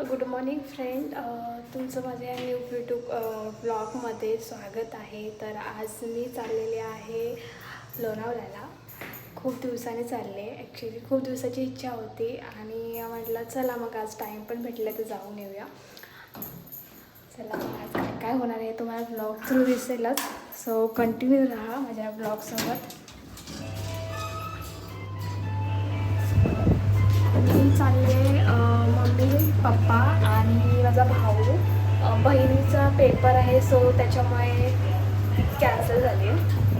Good morning friend, तुमचं माझ्या new YouTube ब्लॉगमध्ये स्वागत आहे. तर आज मी चाललेले आहे लोणावळ्याला. खूप दिवसाने चालले. ॲक्च्युली खूप दिवसाची इच्छा होती आणि म्हटलं चला मग आज टाईम पण भेटला तर जाऊन येऊया. चला मग आज काय काय होणार आहे तुम्हाला ब्लॉग थ्रू दिसेलच. सो कंटिन्यू राहा माझ्या ब्लॉगसोबत. मी चालले, मम्मी पप्पा आणि माझा भाऊ. बहिणीचा पेपर आहे सो त्याच्यामुळे कॅन्सल झाली.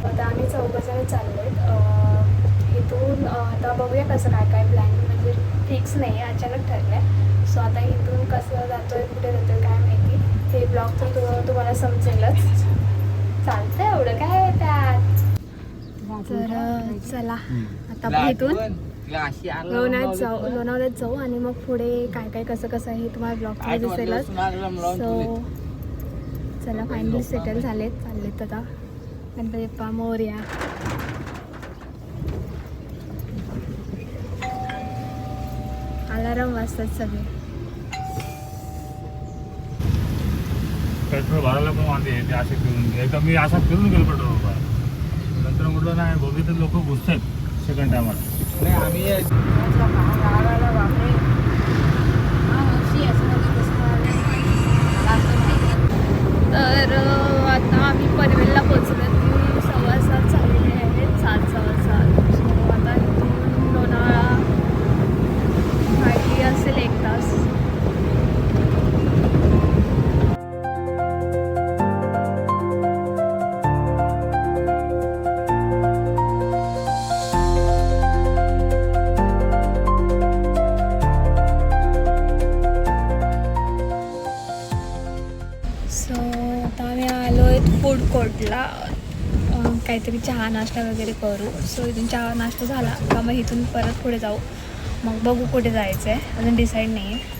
आता आम्ही चौघजण चाललो आहेत इथून. आता बघूया कसं काय काय प्लॅनिंग, म्हणजे फिक्स नाही आहे, अचानक ठरलं आहे. सो आता इथून कसं जातो आहे कुठे जातो आहे काय माहिती, ते ब्लॉग तर तुम्हाला समजेलच. चालतं एवढं काय आहे त्यात. तर चला आता इथून लोणावळ्यात जाऊ आणि मग पुढे काय काय कसं कसं आहे तुम्हाला ब्लॉग दिसेलच. सो चला फायनली सेटल झालेत, चाललेत आता. गणपती बाप्पा मोरया. अलाराम वाजतात सगळे. पेट्रोल भरायला पण वांदे येते असे फिरून. एकदा मी असा फिरून गेलो पेट्रोल भरायला. नंतर म्हटलं नाही बघितलं लोक घुसतात सेकंड टायमाला. नाही आम्ही तर आता आम्ही पनवेलला पोचलो. 7:15 झालेले आहेत, 7:15. सो आता इथून लोणावळा हार्डली असेल 1 तास. फूड कोर्टला काहीतरी चहा नाश्ता वगैरे करू. सो इथून चहा नाश्ता झाला का मग इथून परत पुढे जाऊ. मग बघू कुठे जायचं आहे, अजून डिसाईड नाही आहे.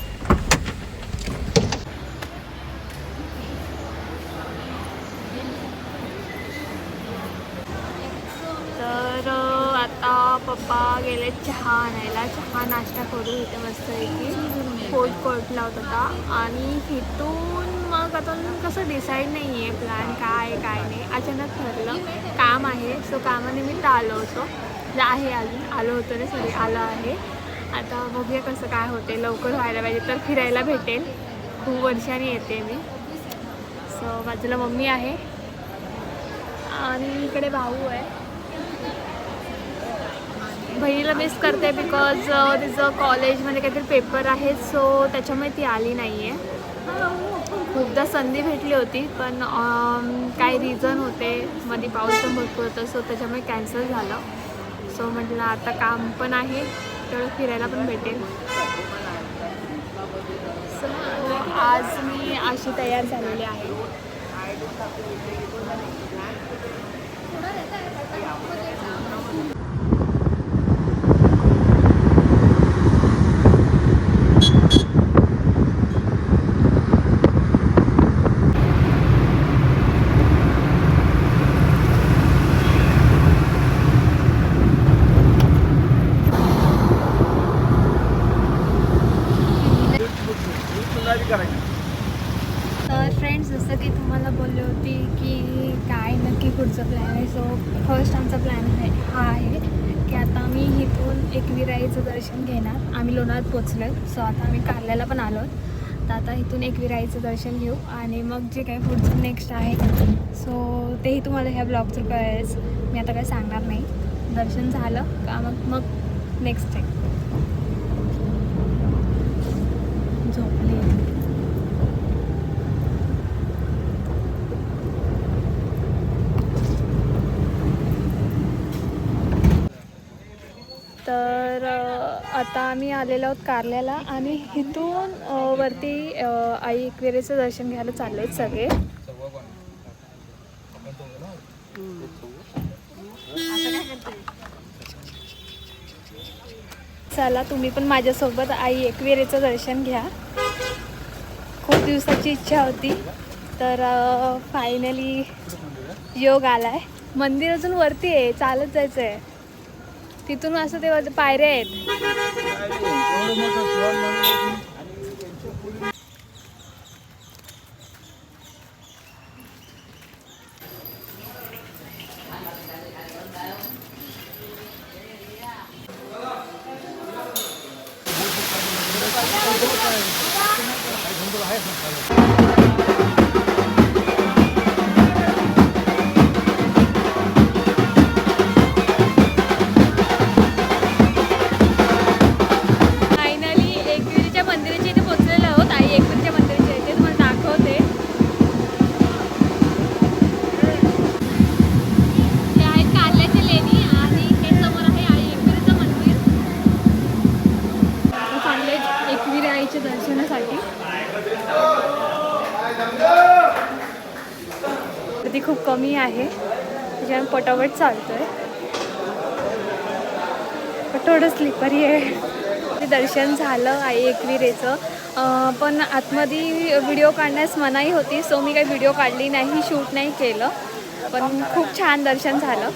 तर आता पप्पा गेले चहा आणायला. चहा नाश्ता करू इथे मस्तपैकी. फूड कोर्टला होता आणि इथून मग आता कसं डिसाईड नाही आहे प्लॅन काय काय नाही. अचानक ठरलं, काम आहे सो कामानिमित्त आलो होतो. आहे अजून आलो होतो ना, सॉरी आलो आहे. आता बघूया कसं काय होते. लवकर व्हायला पाहिजे तर फिरायला भेटेल. खूप वर्षांनी येते मी. सो बाजूला मम्मी आहे आणि इकडे भाऊ आहे. बहिणीला मिस करते बिकॉज तिचं कॉलेजमध्ये काहीतरी पेपर आहे सो त्याच्यामुळे ती आली नाही आहे. खूपदा संधी भेटली होती पण काही रिझन होते, मध्ये पाऊस पण भरपूर होतं सो त्याच्यामुळे कॅन्सल झालं. सो म्हटलं आता काम पण आहे तेवढं फिरायला पण भेटेल. सो आज मी अशी तयार झालेली आहे. तर फ्रेंड्स, जसं की तुम्हाला बोलली होती की काय नक्की पुढचं प्लॅन आहे. सो फर्स्ट आमचा प्लॅन हा आहे की आता आम्ही इथून एकविराईचं दर्शन घेणार. आम्ही लोणावळ्यात पोचलो आहे सो आता आम्ही कारल्याला पण आलो. तर आता इथून एकविराईचं दर्शन घेऊ आणि मग जे काही पुढचं नेक्स्ट आहे सो तेही तुम्हाला ह्या ब्लॉग थ्रू कळेलच. मी आता काय सांगणार नाही. दर्शन झालं का मग नेक्स्ट आहे. झोपले तर आता आम्ही आलेलो आहोत कारल्याला आणि इथून वरती आई एकविरेचं दर्शन घ्यायला चालले आहेत सगळे. चला तुम्ही पण माझ्यासोबत आई एकविरेचं दर्शन घ्या. खूप दिवसाची इच्छा होती तर फायनली योग आलाय. मंदिर अजून वरती आहे, चालत जायचं आहे. तिथून असं ते पायऱ्या आहेत. दर्शनासाठी गर्दी खूप कमी आहे, त्याच्यामुळे पटापट चालतोय. थोडं स्लिपरी आहे. दर्शन झालं आई एकविरेचं, पण आतमध्ये व्हिडिओ काढण्यास मनाई होती, सो मी काही व्हिडिओ काढली नाही, शूट नाही केलं, पण खूप छान दर्शन झालं.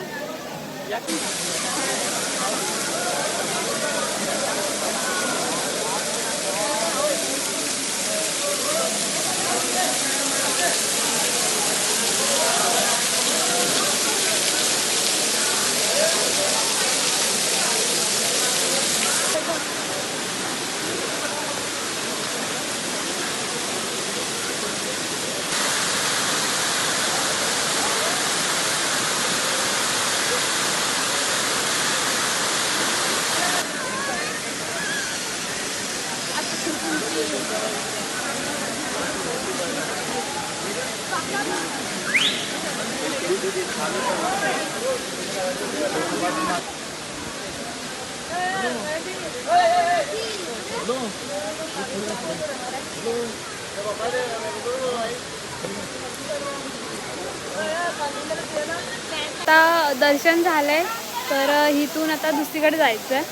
आता दर्शन झालंय, तर इथून आता दुसरीकडे जायचं आहे.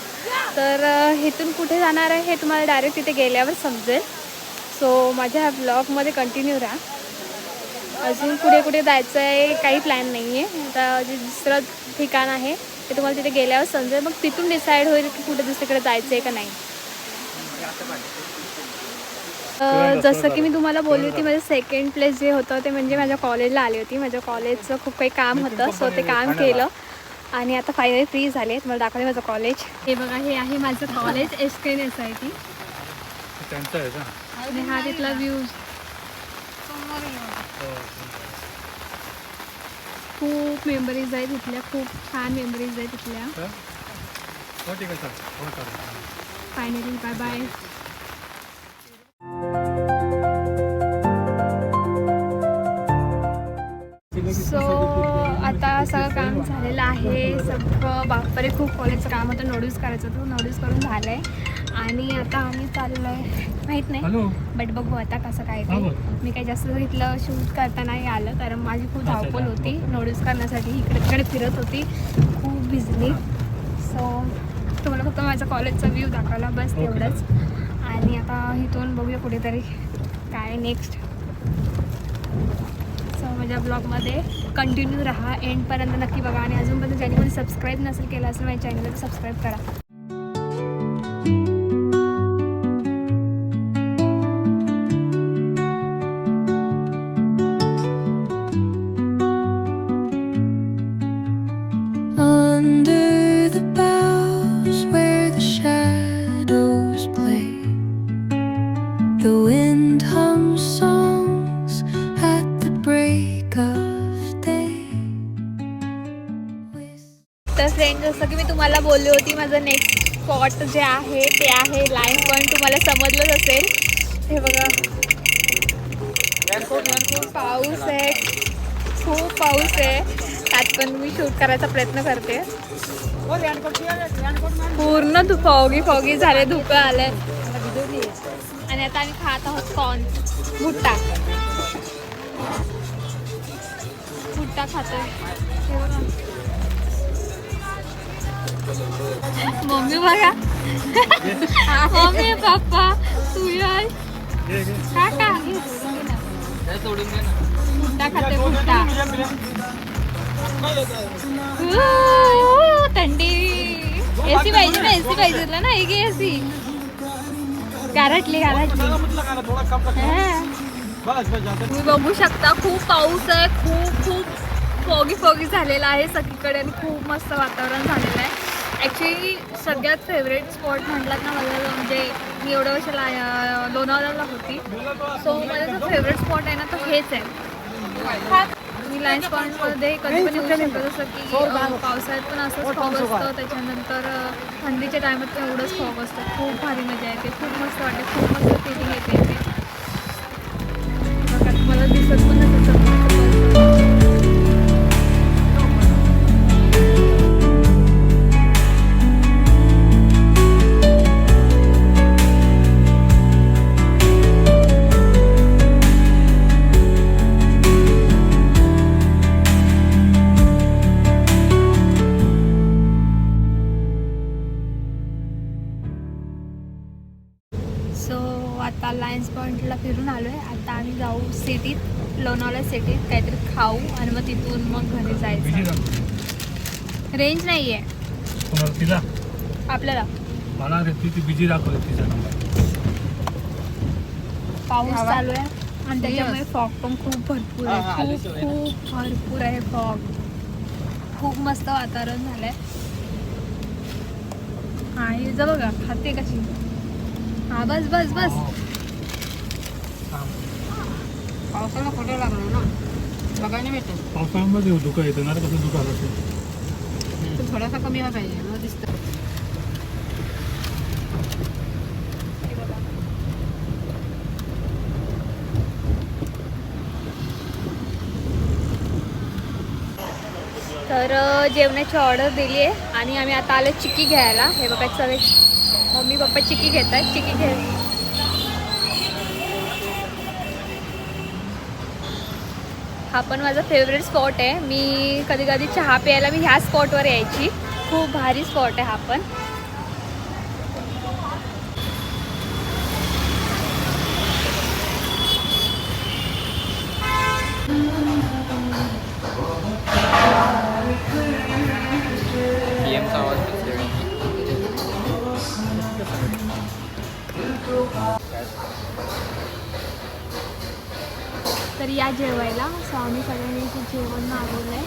तर इथून कुठे जाणार आहे हे तुम्हाला डायरेक्ट तिथे गेल्यावर समजेल. सो माझ्या ह्या ब्लॉगमध्ये कंटिन्यू राहा. अजून पुढे कुठे जायचं आहे काही प्लॅन नाही आहे. आता जे दुसरं ठिकाण आहे ते तुम्हाला तिथे गेल्यावर समजेल, मग तिथून डिसाईड होईल की कुठे दुसरीकडे जायचं आहे का नाही. जसं की मी तुम्हाला बोलली होती, माझं सेकंड प्लेस जे होतं ते म्हणजे माझ्या कॉलेजला आली होती. माझ्या कॉलेजचं खूप काही काम होतं, सो ते काम केलं आणि आता फायनली फ्री झाले. तुम्हाला दाखवते माझं कॉलेज. हे बघा, हे आहे माझं कॉलेज SKNSIT. आणि हा तिथला व्ह्यूज. खूप मेमरीज आहेत तिथल्या, खूप छान मेमरीज आहेत तिथल्या. Finally bye bye. सो आता सगळं काम झालेलं आहे. सगळं बापरे, खूप कॉलेजचं काम होतं, नोट्स करायचं होतं, नोट्स करून झालं आहे. आणि आता आम्ही चाललो आहे माहीत नाही, बट बघू आता कसं काय ते. मी काही जास्त इथलं शूट करता नाही आलं, कारण माझी खूप धावपळ होती नोट्स करण्यासाठी. इकडे तिकडे फिरत होती, खूप बिझी. सो तुम्हाला फक्त माझा कॉलेजचा व्ह्यू दाखवला, बस तेवढंच. आणि आता इथून बघूया कुठेतरी काय नेक्स्ट. सो माझ्या ब्लॉगमध्ये कंटिन्यू राहा, एंडपर्यंत नक्की बघा. आणि अजूनपर्यंत ज्यांनी कोणी सबस्क्राईब नसेल केलं असेल माझ्या चॅनलला, तर सबस्क्राईब करा. तर फ्रेंड, जसं की मी तुम्हाला बोलली होती, माझं नेक्स्ट स्पॉट जे आहे ते आहे लाईन पॉईंट. तुम्हाला समजलंच असेल. हे बघा, पाऊस आहे, खूप पाऊस आहे. त्यात पण मी शूट करायचा प्रयत्न करते. पूर्ण फॉगी झाले, धुकं आलंय. आणि आता आम्ही खात आहोत कॉर्न, भुट्टा खातोय. मम्मी बघा, मम्मी पप्पा सुयश काका भुट्टा खाते, भुट्टा. थंडी. एसी पाहिजे ना, एसी पाहिजे तुला ना, एक एसी गारटली गारटली. तुम्ही बघू शकता खूप पाऊस आहे, खूप खूप फॉगी झालेला आहे सगळीकडे आणि खूप मस्त वातावरण झालेलं आहे. ॲक्च्युली सगळ्यात फेवरेट स्पॉट म्हटलात ना माझा, म्हणजे मी एवढ्या वर्षाला लोणावळ्याला होती, सो माझा जो फेवरेट स्पॉट आहे ना तो हेच आहे. मी लायन्स पॉईंटमध्ये कधी पण येऊ शकतो, जसं की पावसाळ्यात पण असंच फॉग असतं, त्याच्यानंतर थंडीच्या टायमात पण एवढंच फॉग असतं. खूप भारी मजा येते, खूप मस्त वाटते, खूप मस्त फिलिंग येते इथे. बघा तुम्हाला दिसत पण नसेल. आता लायन्स पॉईंटला फिरून आलो आहे. आता आम्ही जाऊ सिटीत, लोणावळा सिटीत काहीतरी खाऊ आणि मग तिथून मग घरी जायचं. रेंज नाही आहे तिला आपल्याला. मला ती बिजी दाखवते तिचा नंबर. पाऊस चालू आहे आणि त्याच्यामुळे फॉग पण खूप भरपूर आहे, खूप भरपूर आहे फॉग. खूप मस्त वातावरण झालं आहे. हा हे जा बघा खाते कशी. हा बस बस बस. पावसाला कुठे लागणार ना, बघायला भेटेल. पावसाळ्यामध्ये धुका येतं ना, कसं धुका असेल थोडासा कमी व्हायला पाहिजे मग दिसतं. तर जेवणाची ऑर्डर दिली आहे आणि आम्ही आता आलो चिक्की घ्यायला. हे बघा सगळे मम्मी पप्पा चिक्की घेत आहेत. चिक्की घे. हा पण माझा फेवरेट स्पॉट आहे. मी कधी कधी चहा प्यायला मी ह्या स्पॉटवर यायची. खूप भारी स्पॉट आहे हा पण. तर या जेवायला. सो आम्ही सगळ्यांनी इथे जेवण मागवलं आहे.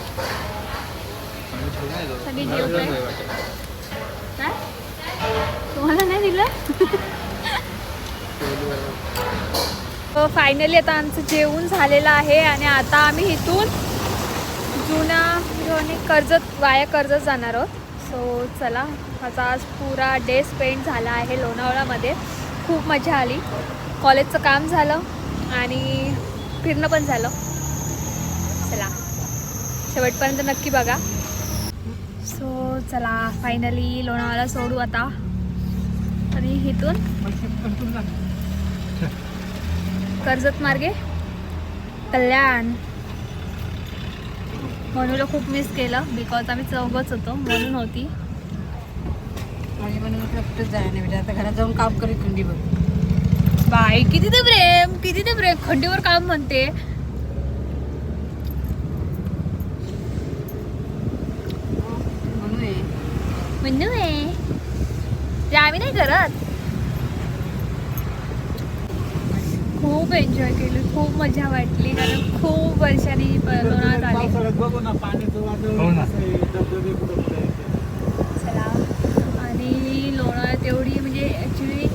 सगळे जेवतोय. काय तुम्हाला नाही दिलं? फायनली आता आमचं जेवण झालेलं आहे आणि आता आम्ही इथून जुना कर्जत वाया कर्जत जाणार आहोत. सो चला, माझा आज पुरा डे स्पेंड झाला आहे लोणावळ्यामध्ये. खूप मजा आली. कॉलेजचं काम झालं आणि फिरणं पण झालं. चला शेवटपर्यंत नक्की बघा. सो चला फायनली लोणावळा सोडू आता आणि इथून कर्जत मार्गे कल्याण. मनूला खूप मिस केलं बिकॉज आम्ही चौघच होतो, म्हणून होती. आणि म्हणून एकटंच जायला नाही म्हणजे आता घरात जाऊन काम करेल खंडीवर. बाई किती ते प्रेम, किती ते प्रेम. खंडीवर काम म्हणते. म्हणू आहे ते आम्ही नाही करत. खूप एन्जॉय केली, खूप मजा वाटली कारण खूप वर्षांनी लोणावळ्यात आले. चला आणि लोणावळ्यात एवढी म्हणजे ॲक्च्युली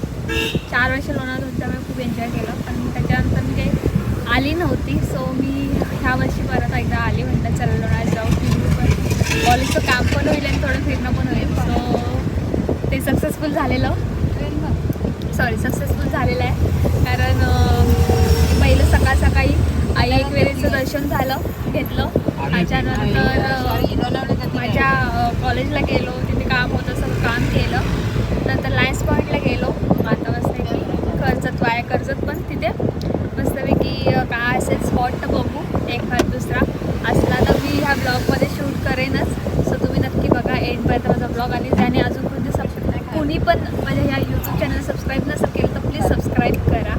4 वर्ष लोणावळ्यात होती त्यामुळे खूप एन्जॉय केलं. पण त्याच्यानंतर मी काही आली नव्हती. सो मी ह्या वर्षी परत एकदा आली. म्हटलं चला लोणावळ्यात जाऊ, फिरू पण. कॉलेजचं काम पण होईल आणि थोडं फिरणं पण होईल. सो ते सक्सेसफुल झालेलं झालेलं आहे कारण पहिलं सकाळी आई एकवेळेचं दर्शन घेतलं. त्याच्यानंतर माझ्या कॉलेजला गेलो, तिथे काम होतं सगळं काम केलं. नंतर लायन्स पॉईंटला गेलो. आता मस्तपैकी कर्जत वाया कर्जत पण तिथे मस्तपैकी काय असेल स्पॉट तर बघू एखाद दुसरा असला तर मी ह्या ब्लॉगमध्ये शूट करेनच. सो तुम्ही नक्की बघा एंडपर्यंत माझा ब्लॉग. आणि ज्याने अजून कुणी पण माझ्या ह्या यूट्यूब चॅनल सबस्क्राईब नसेल केलं तर प्लीज सबस्क्राईब करा.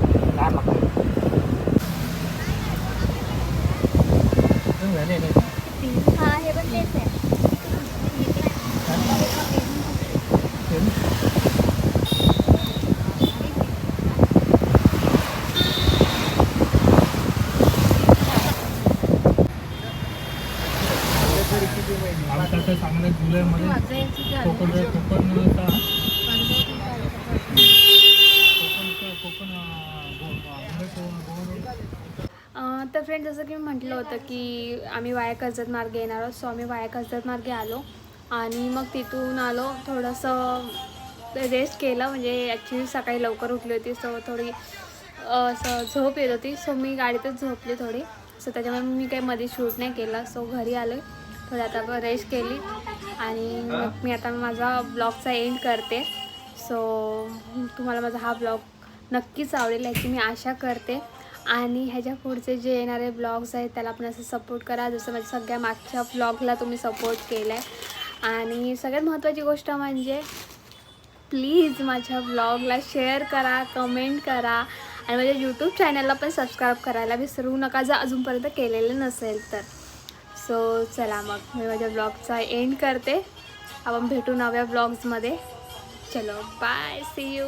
हां हे पण तेच आहे. कोकण कोकणचा तर फ्रेंड जसं की मी म्हटलं होतं की आम्ही वाया कर्जत मार्गे येणार आहोत. सो आम्ही वाया कर्जत मार्गे आलो आणि मग तिथून आलो थोडंसं रेस्ट केलं. म्हणजे ॲक्च्युली सकाळी लवकर उठली होती सो थोडी असं झोप येत होती. सो मी गाडीतच झोपली थोडी. सो त्याच्यामुळे मी काही मध्ये शूट नाही केलं. सो घरी आलो थोडी आता रेस्ट केली आणि मग मी आता माझा ब्लॉगचा एंड करते. सो तुम्हाला माझा हा ब्लॉग नक्कीच आवडेल याची मी आशा करते. आणि ह्याच्या पुढचे जे येणारे ब्लॉग्स आहेत त्याला पण असं सपोर्ट करा जसं माझ्या सगळ्या मागच्या ब्लॉगला तुम्ही सपोर्ट केला आहे. आणि सगळ्यात महत्त्वाची गोष्ट म्हणजे प्लीज माझ्या ब्लॉगला शेअर करा, कमेंट करा आणि माझ्या यूट्यूब चॅनलला पण सबस्क्राईब करायला विसरू नका जर अजूनपर्यंत केलेलं नसेल तर. सो चला मग मी माझ्या ब्लॉगचा एंड करते. आपण भेटू नव्या ब्लॉग्समध्ये. चलो बाय, सी यू.